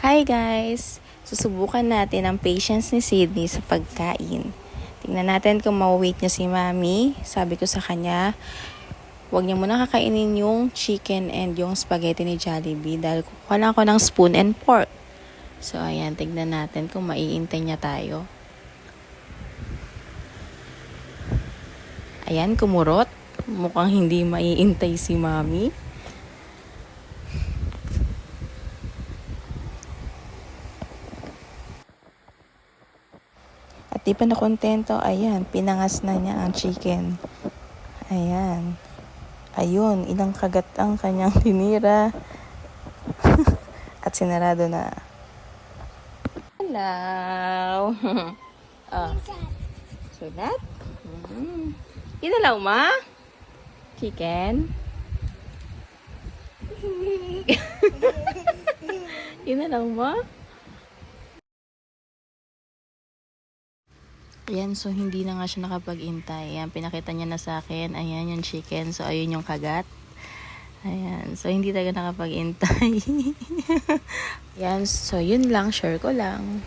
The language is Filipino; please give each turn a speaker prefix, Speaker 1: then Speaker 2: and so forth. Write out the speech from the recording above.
Speaker 1: Hi guys! Susubukan natin ang patience ni Sydney sa pagkain. Tingnan natin kung ma-wait niya si Mami. Sabi ko sa kanya, huwag niya muna kakainin yung chicken and yung spaghetti ni Jollibee dahil kukuha lang ako ng spoon and fork. So ayan, tignan natin kung maiintay niya tayo. Ayan, kumurot. Mukhang hindi maiintay si Mami. At di pa nakontento, ayan, pinangas na niya ang chicken. Ayan. Ayun, ilang kagat ang kanyang tinira. At sinarado na. Hello! Oh. Sulat? Inalaw ma? Chicken? Inalaw mo? Ayan, so hindi na nga siya nakapag-intay. Ayan, pinakita niya na sa akin. Ayan, yung chicken. So, ayun yung kagat. Ayan, so hindi talaga nakapag-intay. Ayan, so yun lang. Share ko lang.